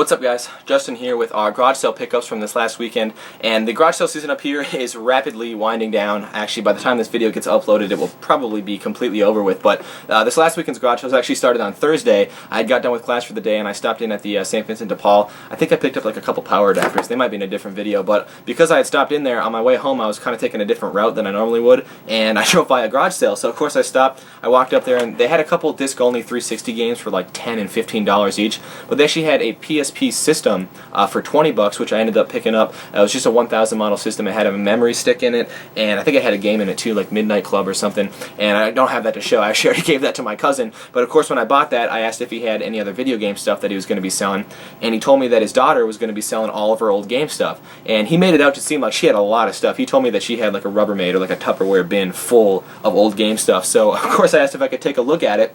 What's up, guys? Justin here with our garage sale pickups from this last weekend, and the garage sale season up here is rapidly winding down. Actually, by the time this video gets uploaded, it will probably be completely over with, but this last weekend's garage sale actually started on Thursday. I had got done with class for the day, and I stopped in at the St. Vincent de Paul. I think I picked up like a couple power adapters. They might be in a different video, but because I had stopped in there, on my way home I was kind of taking a different route than I normally would, and I drove by a garage sale, so of course I stopped. I walked up there, and they had a couple disc-only 360 games for like $10 and $15 each, but they actually had a PSP system for $20, which I ended up picking up. It was just a 1000 model system. It had a memory stick in it, and I think it had a game in it too, like Midnight Club or something, and I don't have that to show. I actually already gave that to my cousin, but of course when I bought that, I asked if he had any other video game stuff that he was going to be selling, and he told me that his daughter was going to be selling all of her old game stuff, and he made it out to seem like she had a lot of stuff. He told me that she had like a Rubbermaid or like a Tupperware bin full of old game stuff, so of course I asked if I could take a look at it.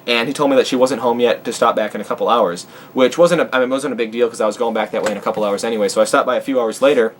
And he told me that she wasn't home yet to stop back in a couple hours, which wasn't a big deal because I was going back that way in a couple hours anyway. So I stopped by a few hours later,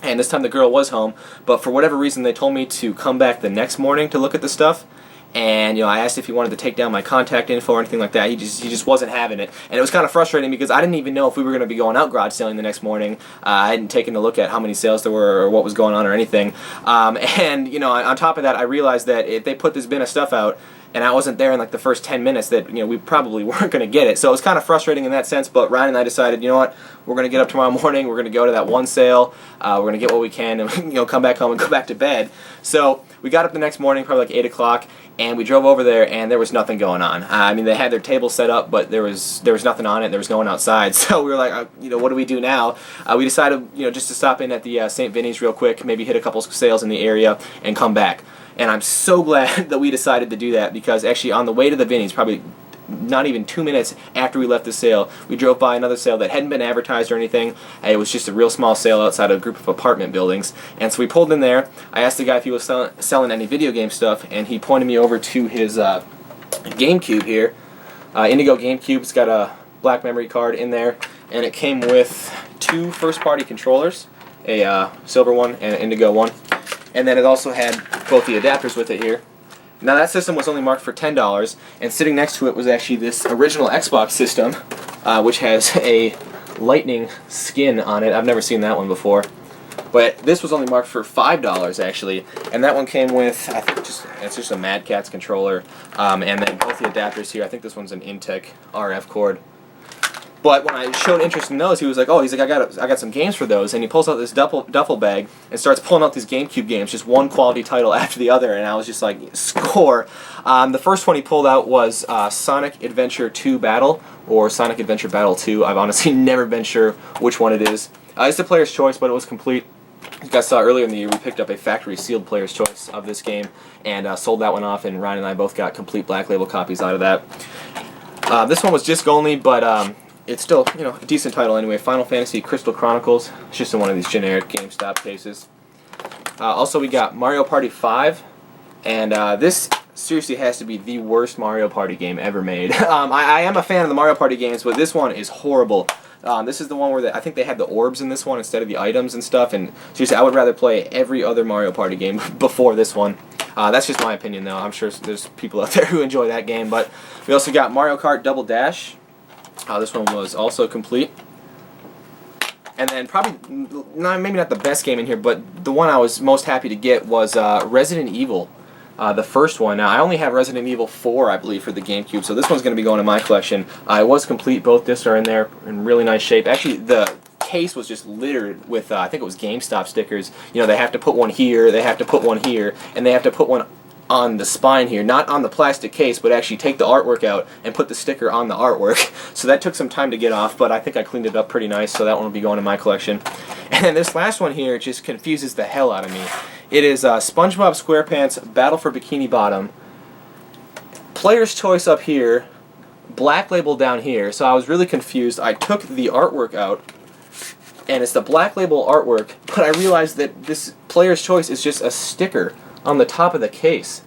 and this time the girl was home. But for whatever reason, they told me to come back the next morning to look at the stuff. And I asked if he wanted to take down my contact info or anything like that. He just wasn't having it, and it was kind of frustrating because I didn't even know if we were going to be going out garage selling the next morning. I hadn't taken a look at how many sales there were or what was going on or anything. And on top of that, I realized that if they put this bin of stuff out, and I wasn't there in like the first 10 minutes, that we probably weren't going to get it. So it was kind of frustrating in that sense, but Ryan and I decided, you know what, we're going to get up tomorrow morning, we're going to go to that one sale, we're going to get what we can, and come back home and go back to bed. So we got up the next morning, probably like 8 o'clock, and we drove over there, and there was nothing going on. I mean, they had their table set up, but there was nothing on it, there was no one outside. So we were like, what do we do now? We decided, just to stop in at the St. Vinny's real quick, maybe hit a couple sales in the area, and come back. And I'm so glad that we decided to do that, because actually on the way to the Vinny's, probably not even 2 minutes after we left the sale, we drove by another sale that hadn't been advertised or anything. It was just a real small sale outside a group of apartment buildings. And so we pulled in there. I asked the guy if he was selling any video game stuff, and he pointed me over to his GameCube here. Indigo GameCube. It's got a black memory card in there, and it came with 2 first-party controllers, a silver one and an indigo one. And then it also had both the adapters with it here. Now that system was only marked for $10, and sitting next to it was actually this original Xbox system, which has a lightning skin on it. I've never seen that one before. But this was only marked for $5 actually, and that one came with, I think it's just a Mad Catz controller, and then both the adapters here. I think this one's an Intec RF cord. But when I showed interest in those, he was like, I got some games for those, and he pulls out this duffel bag and starts pulling out these GameCube games, just one quality title after the other, and I was just like, score. The first one he pulled out was Sonic Adventure 2 Battle, or Sonic Adventure Battle 2. I've honestly never been sure which one it is. It's the player's choice, but it was complete. You guys saw earlier in the year, we picked up a factory sealed player's choice of this game, and sold that one off, and Ryan and I both got complete Black Label copies out of that. This one was disc only, but it's still, a decent title anyway. Final Fantasy Crystal Chronicles. It's just in one of these generic GameStop cases. Also, we got Mario Party 5, and this seriously has to be the worst Mario Party game ever made. I am a fan of the Mario Party games, but this one is horrible. This is the one where I think they had the orbs in this one instead of the items and stuff, and seriously, I would rather play every other Mario Party game before this one. That's just my opinion, though. I'm sure there's people out there who enjoy that game, but we also got Mario Kart Double Dash. This one was also complete. And then probably, maybe not the best game in here, but the one I was most happy to get was Resident Evil, the first one. Now, I only have Resident Evil 4, I believe, for the GameCube, so this one's going to be going in my collection. It was complete. Both discs are in there in really nice shape. Actually, the case was just littered with, I think it was GameStop stickers. They have to put one here, they have to put one here, and they have to put one on the spine here, not on the plastic case, but actually take the artwork out and put the sticker on the artwork. So that took some time to get off, but I think I cleaned it up pretty nice, so that one will be going in my collection. And then this last one here just confuses the hell out of me. It is SpongeBob SquarePants Battle for Bikini Bottom. Player's choice up here, Black Label down here, so I was really confused. I took the artwork out, and it's the Black Label artwork, but I realized that this player's choice is just a sticker on the top of the case.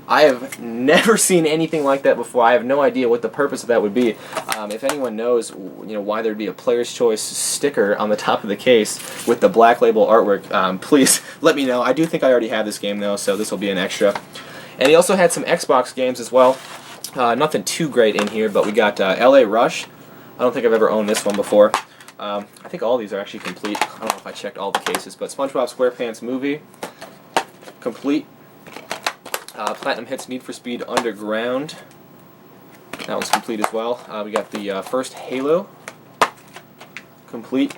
I have never seen anything like that before. I have no idea what the purpose of that would be. If anyone knows, why there'd be a player's choice sticker on the top of the case with the Black Label artwork, please let me know. I do think I already have this game though, so this will be an extra. And he also had some Xbox games as well. Nothing too great in here, but we got LA Rush, I don't think I've ever owned this one before. I think all these are actually complete. I don't know if I checked all the cases, but SpongeBob SquarePants movie, complete. Platinum Hits Need for Speed Underground. That one's complete as well. We got the first Halo, complete.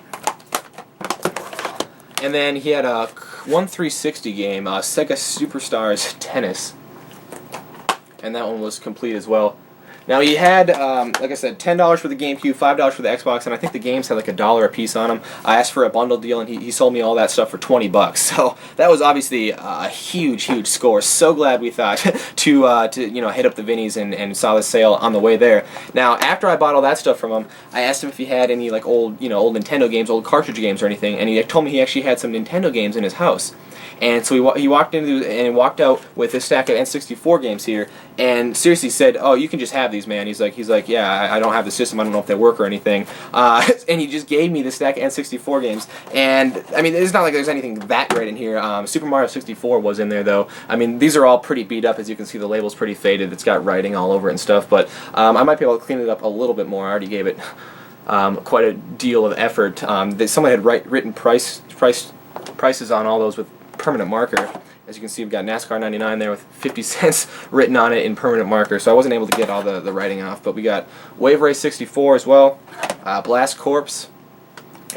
And then he had a 360 game, Sega Superstars Tennis, and that one was complete as well. Now he had, like I said, $10 for the GameCube, $5 for the Xbox, and I think the games had like $1 a piece on them. I asked for a bundle deal, and he sold me all that stuff for 20 bucks. So that was obviously a huge, huge score. So glad we thought to hit up the Vinnies and saw the sale on the way there. Now after I bought all that stuff from him, I asked him if he had any like old Nintendo games, old cartridge games or anything, and he told me he actually had some Nintendo games in his house. And so he walked into and walked out with a stack of N64 games here, and seriously said, "Oh, you can just have these, man." He's like, "Yeah, I don't have the system. I don't know if they work or anything." And he just gave me the stack of N64 games. And I mean, it's not like there's anything that great in here. Super Mario 64 was in there though. I mean, these are all pretty beat up, as you can see. The label's pretty faded. It's got writing all over it and stuff. But I might be able to clean it up a little bit more. I already gave it quite a deal of effort. Someone had written prices on all those with permanent marker. As you can see, we've got NASCAR 99 there with 50 cents written on it in permanent marker, so I wasn't able to get all the writing off. But we got Wave Race 64 as well, Blast Corps,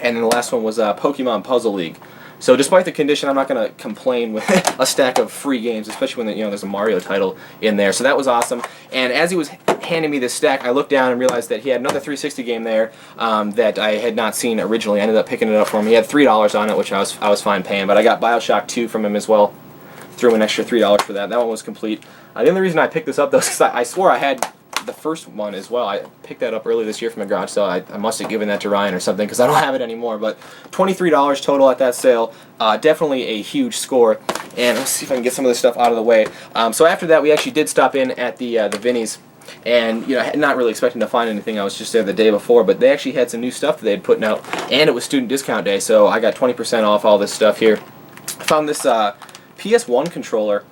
and then the last one was Pokemon Puzzle League. So despite the condition, I'm not going to complain with a stack of free games, especially when there's a Mario title in there. So that was awesome. And as he was handing me this stack, I looked down and realized that he had another 360 game there that I had not seen originally. I ended up picking it up for him. He had $3 on it, which I was fine paying. But I got BioShock 2 from him as well. Threw an extra $3 for that. That one was complete. The only reason I picked this up though is because I swore I had the first one as well. I picked that up earlier this year from a garage sale. I must have given that to Ryan or something because I don't have it anymore. But $23 total at that sale. Definitely a huge score. And let's see if I can get some of this stuff out of the way. So after that, we actually did stop in at the Vinnies. And not really expecting to find anything. I was just there the day before, but they actually had some new stuff that they had put out, and it was student discount day, so I got 20% off all this stuff here. I found this PS1 controller,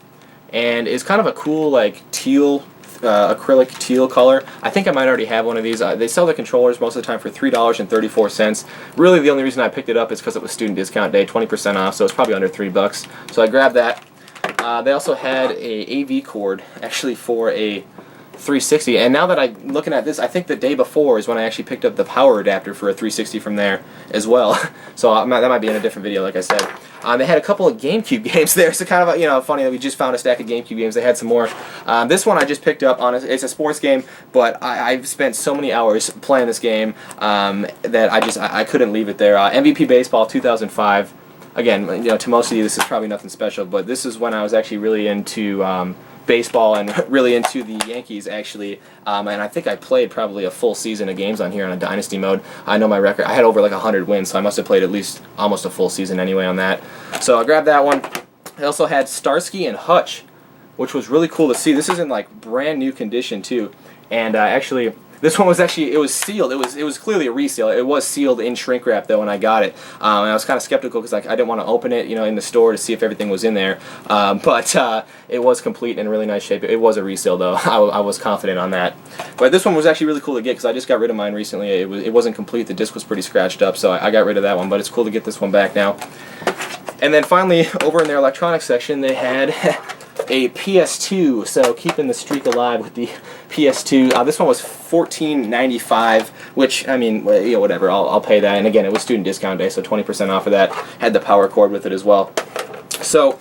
and it's kind of a cool like teal, acrylic teal color. I think I might already have one of these. They sell the controllers most of the time for $3.34. Really, the only reason I picked it up is because it was student discount day, 20% off, so it's probably under $3. So I grabbed that. They also had a AV cord, actually for a 360, and now that I'm looking at this, I think the day before is when I actually picked up the power adapter for a 360 from there as well. So that might be in a different video, like I said. They had a couple of GameCube games there, so kind of funny that we just found a stack of GameCube games. They had some more. This one I just picked up on. It's a sports game, but I've spent so many hours playing this game that I couldn't leave it there. MVP Baseball 2005. Again, to most of you this is probably nothing special, but this is when I was actually really into baseball and really into the Yankees actually, and I think I played probably a full season of games on here on a dynasty mode. I know my record, I had over like 100 wins, so I must have played at least almost a full season anyway on that. So I grabbed that one. I also had Starsky and Hutch, which was really cool to see. This is in like brand new condition too, and actually this one was it was sealed. It was clearly a resale. It was sealed in shrink wrap though when I got it, and I was kind of skeptical because I didn't want to open it, in the store to see if everything was in there. But it was complete and in really nice shape. It was a resale though. I was confident on that. But this one was actually really cool to get because I just got rid of mine recently. It wasn't complete. The disc was pretty scratched up, so I got rid of that one. But it's cool to get this one back now. And then finally, over in their electronics section, they had a PS2, so keeping the streak alive with the PS2. This one was $14.95, which, I mean, whatever, I'll pay that. And again, it was student discount day, so 20% off of that. Had the power cord with it as well. So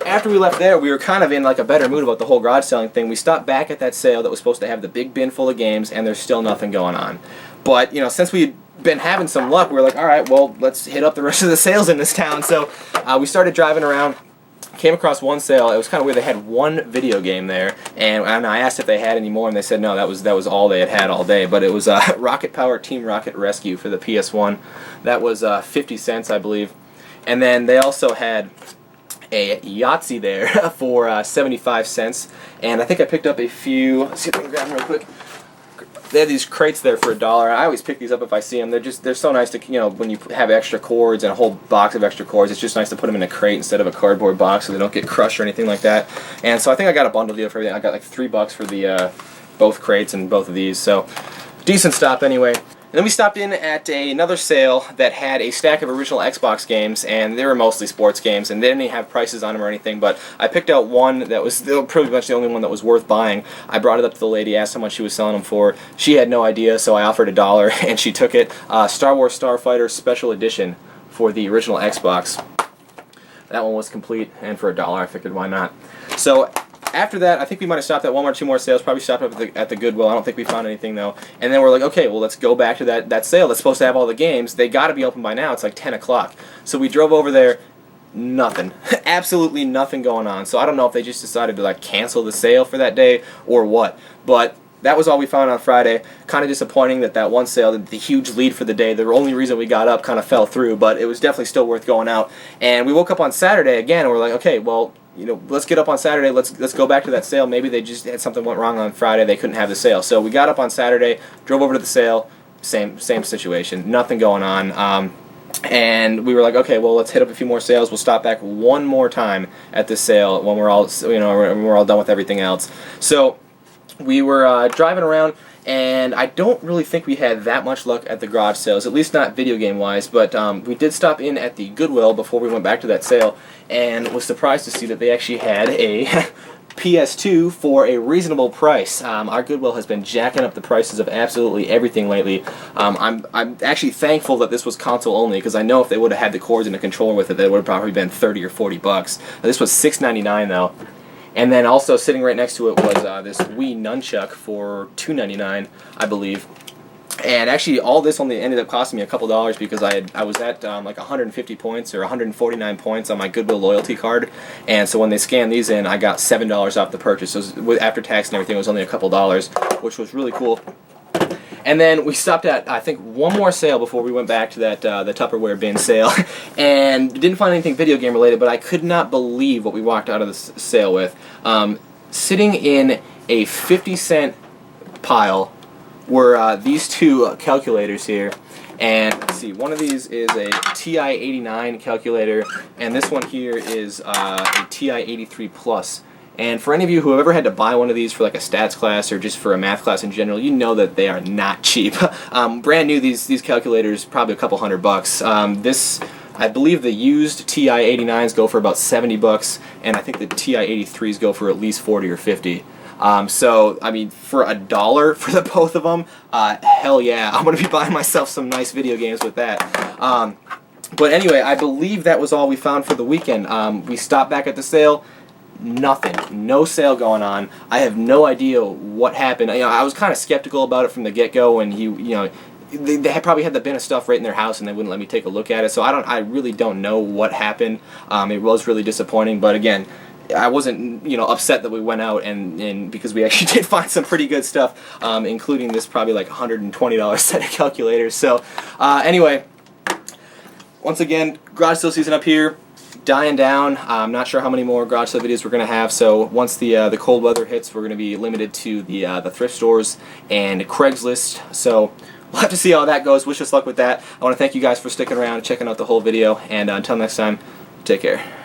after we left there, we were kind of in like a better mood about the whole garage selling thing. We stopped back at that sale that was supposed to have the big bin full of games, and there's still nothing going on. But, since we'd been having some luck, we were like, all right, well, let's hit up the rest of the sales in this town. So we started driving around. Came across one sale. It was kind of weird. They had one video game there, and I asked if they had any more, and they said no, that was all they had all day. But it was Rocket Power Team Rocket Rescue for the PS1. That was 50 cents, I believe. And then they also had a Yahtzee there for 75 cents. And I think I picked up a few. Let's see if I can grab them real quick. They have these crates there for $1. I always pick these up if I see them. They're so nice to, when you have extra cords and a whole box of extra cords, it's just nice to put them in a crate instead of a cardboard box so they don't get crushed or anything like that. And so I think I got a bundle deal for everything. I got like $3 for the both crates and both of these. So decent stop anyway. And then we stopped in at another sale that had a stack of original Xbox games, and they were mostly sports games, and they didn't even have prices on them or anything, but I picked out one that was pretty much the only one that was worth buying. I brought it up to the lady, asked how much she was selling them for. She had no idea, so I offered $1, and she took it. Star Wars Starfighter Special Edition for the original Xbox. That one was complete, and for $1, I figured why not. So after that, I think we might have stopped at one or two more sales, probably stopped up at the Goodwill. I don't think we found anything, though. And then we're like, okay, well, let's go back to that sale that's supposed to have all the games. They got to be open by now. It's like 10 o'clock. So we drove over there. Nothing. Absolutely nothing going on. So I don't know if they just decided to like cancel the sale for that day or what. But that was all we found on Friday. Kind of disappointing that one sale, the huge lead for the day, the only reason we got up kind of fell through, but it was definitely still worth going out. And we woke up on Saturday again, and we're like, okay, well, you know, let's get up on Saturday, let's go back to that sale. Maybe they just had something went wrong on Friday, they couldn't have the sale. So we got up on Saturday, drove over to the sale, same situation, nothing going on. And we were like, okay, well, let's hit up a few more sales. We'll stop back one more time at this sale when we're all, you know, when we're all done with everything else. So we were driving around, and I don't really think we had that much luck at the garage sales, at least not video game wise, but we did stop in at the Goodwill before we went back to that sale, and was surprised to see that they actually had a PS2 for a reasonable price. Our Goodwill has been jacking up the prices of absolutely everything lately. I'm actually thankful that this was console only, because I know if they would have had the cords and a controller with it, that would have probably been 30 or 40 bucks. This was $6.99 though. And then also sitting right next to it was this Wii Nunchuck for $2.99, I believe. And actually, all this only ended up costing me a couple dollars because I was at like 150 points or 149 points on my Goodwill loyalty card. And so when they scanned these in, I got $7 off the purchase. So after tax and everything, it was only a couple dollars, which was really cool. And then we stopped at, I think, one more sale before we went back to that the Tupperware bin sale, and didn't find anything video game related, but I could not believe what we walked out of the sale with. Sitting in a 50-cent pile were these two calculators here. And let's see, one of these is a TI-89 calculator, and this one here is a TI-83 Plus. And for any of you who have ever had to buy one of these for like a stats class or just for a math class in general, you know that they are not cheap. Brand new, these calculators, probably a couple $100. This, I believe the used TI-89s go for about 70 bucks, and I think the TI-83s go for at least 40 or 50. So, I mean, for $1 for the both of them, hell yeah, I'm going to be buying myself some nice video games with that. But anyway, I believe that was all we found for the weekend. We stopped back at the sale. Nothing. No sale going on. I have no idea what happened. You know, I was kind of skeptical about it from the get-go, and they had probably had the bin of stuff right in their house, and they wouldn't let me take a look at it. So I really don't know what happened. It was really disappointing, but again, I wasn't, you know, upset that we went out and because we actually did find some pretty good stuff, including this probably like $120 set of calculators. So anyway, once again, garage sale season up here. Dying down. I'm not sure how many more garage sale videos we're going to have, so once the cold weather hits, we're going to be limited to the thrift stores and Craigslist, so we'll have to see how that goes. Wish us luck with that. I want to thank you guys for sticking around and checking out the whole video, and until next time, take care.